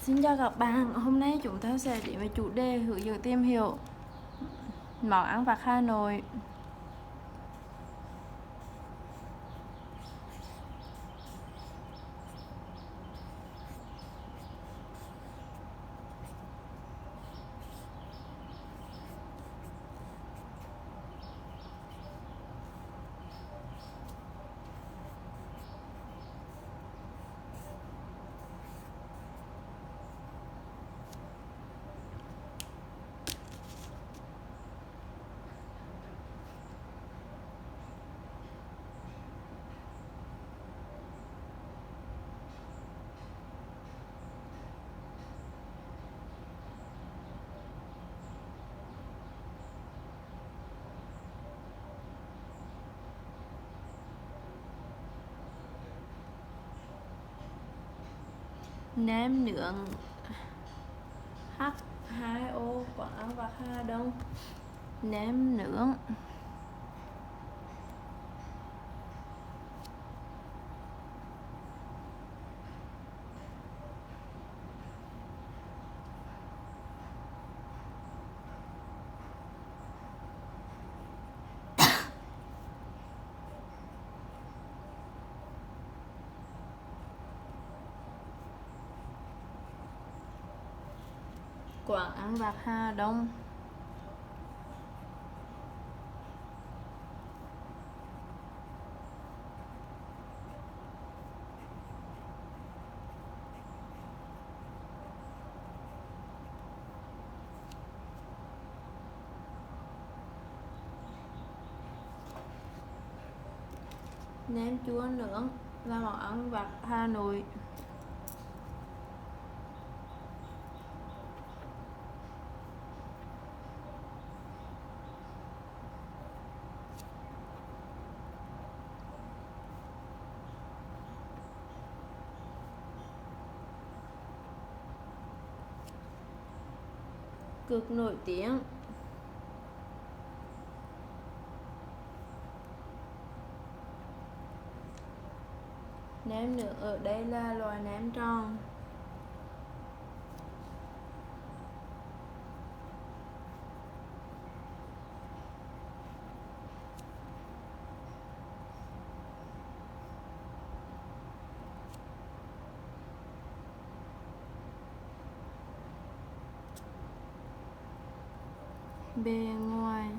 Xin chào các bạn, hôm nay chúng ta sẽ đến với chủ đề hướng dẫn tìm hiểu món ăn vặt Hà Nội. Nem nướng H2O quán ăn vặt Hà Đông. Nem nướng quán ăn vặt Hà Đông. Nem chua nướng là món ăn vặt Hà Nội. Cực nổi tiếng. Nem nướng ở đây là loại nem tròn. Bề ngoài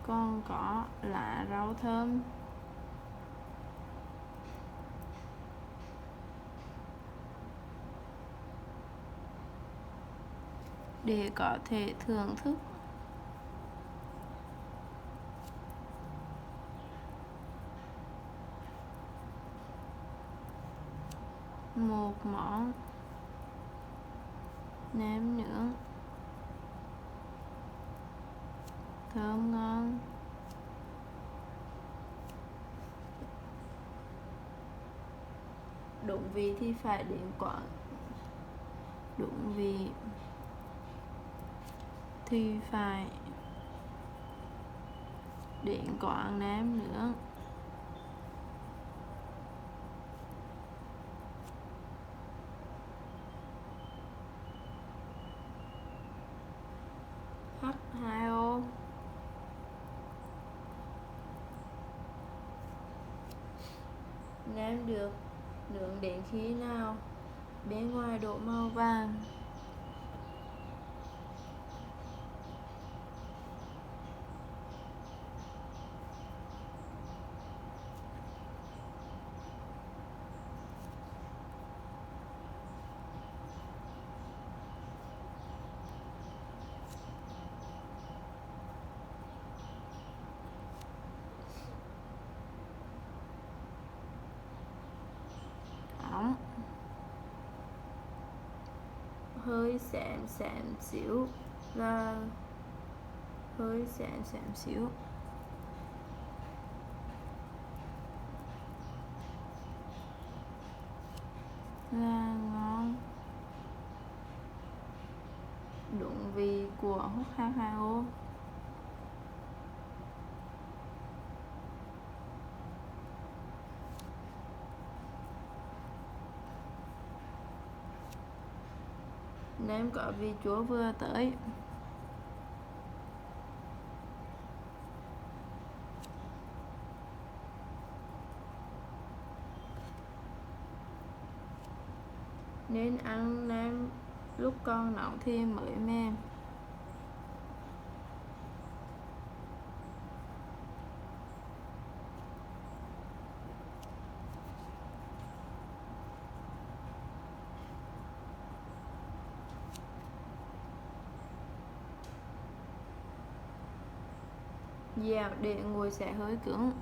còn có lá rau thơm, để có thể thưởng thức một món nem nướng thơm ngon. Đúng vị thì phải đến quán, đúng vị thì phải đến quán nem nướng. H2O. Nem được nướng đến khi nào bên ngoài đổ màu vàng, óng, hơi xém xém xíu và hơi xém xém xíu. Là ngon, đúng vị của hút H2O. nếm quả vị chúa vừa tới. Nên ăn nếm lúc con nóng thì mới mềm. Dẻo để nguội sẽ hơi cứng.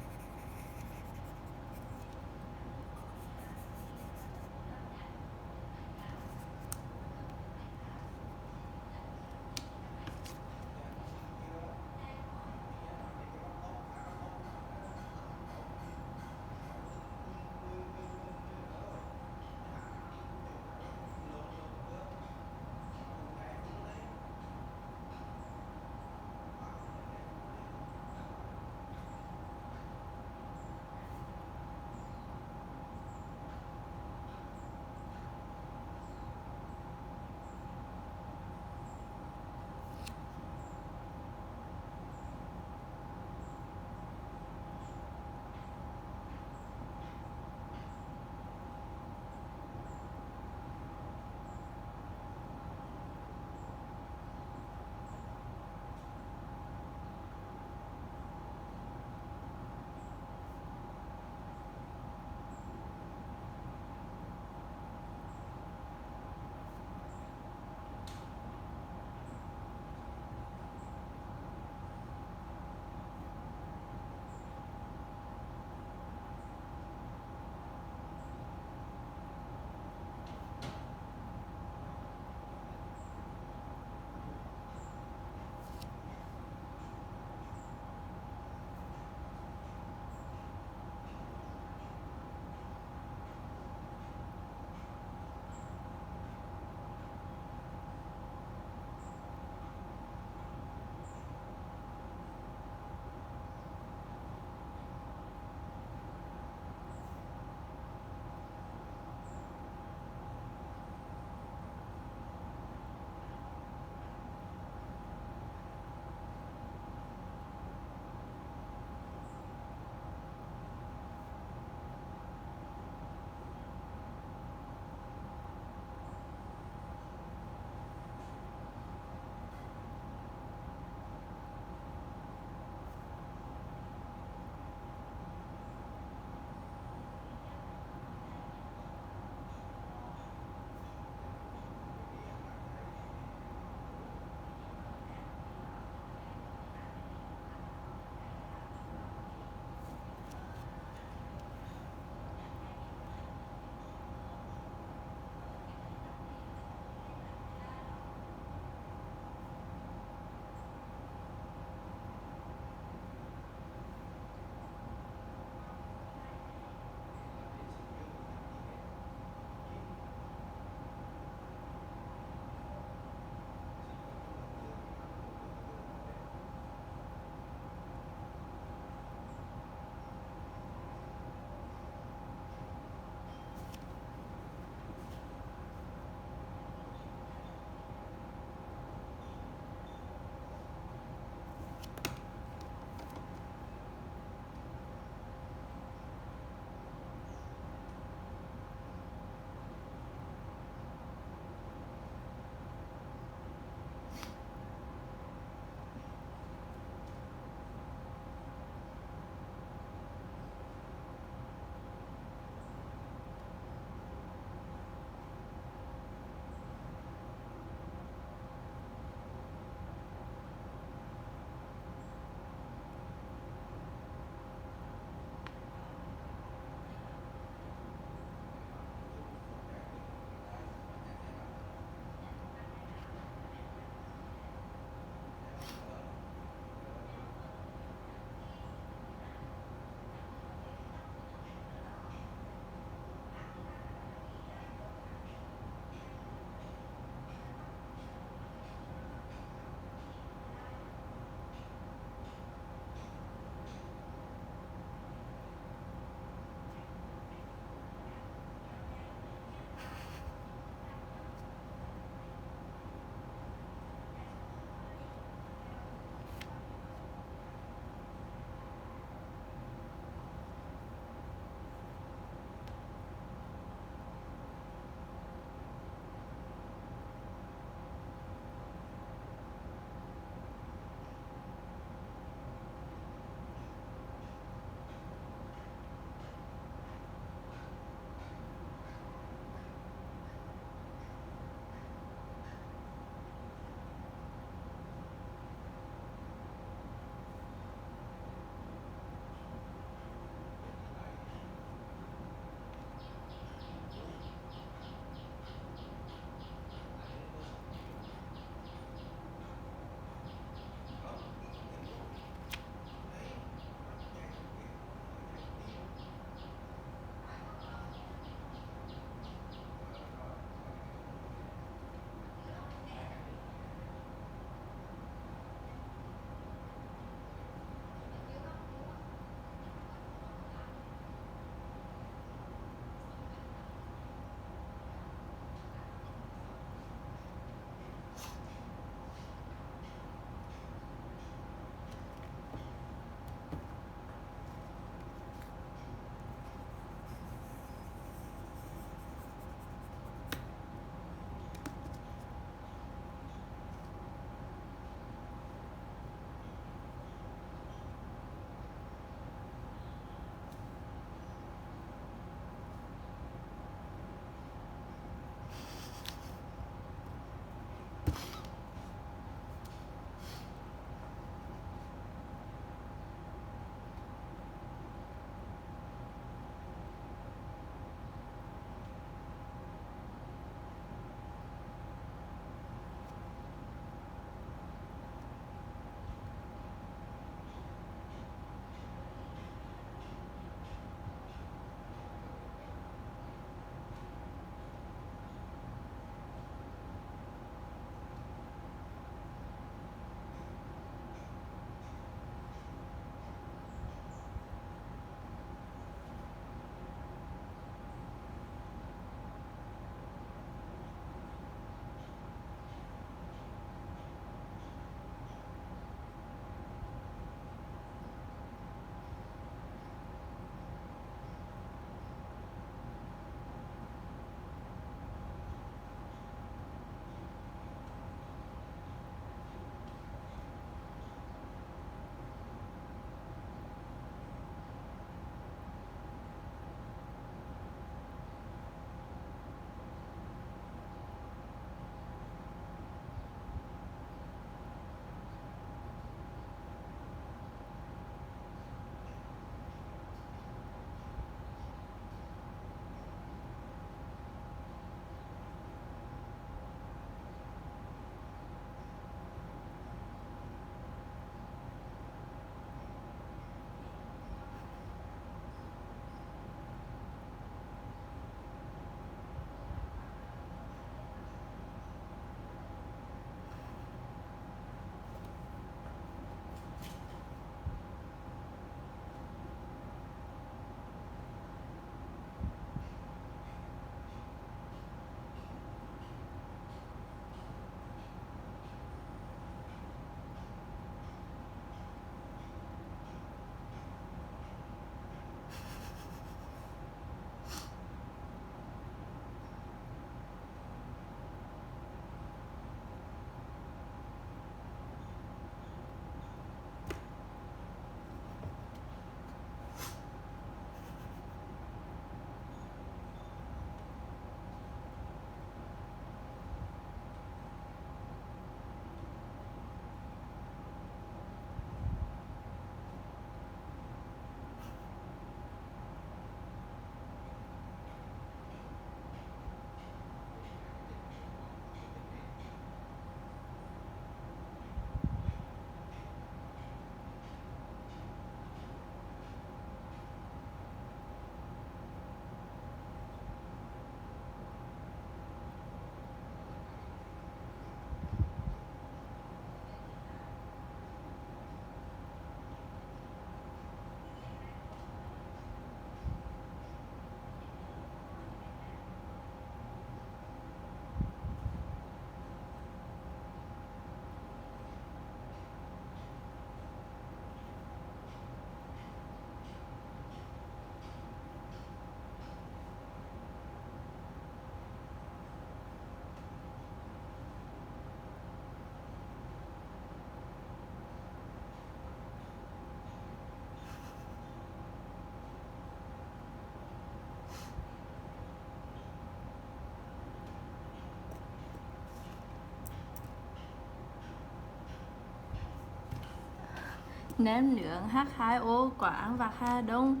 Nem nướng H2O có ăn vặt Hà Đông.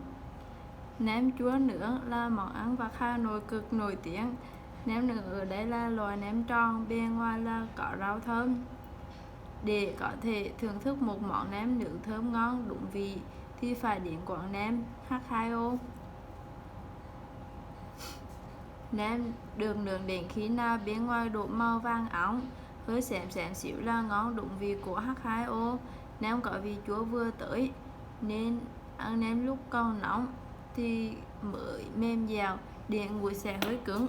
Nem chua nướng là món ăn vặt Hà Nội cực nổi tiếng. Nem nướng ở đây là loại nem tròn, bề ngoài là có rau thơm. Để có thể thưởng thức một món nem nướng thơm ngon đúng vị thì phải đến quán nem H2O. Nem được nướng đến khi nào bên ngoài đổ màu vàng óng, hơi xém xém xíu là ngon đúng vị của H2O. Nem có vị chua vừa tới nên ăn nem lúc còn nóng thì mới mềm dẻo, để nguội sẽ hơi cứng.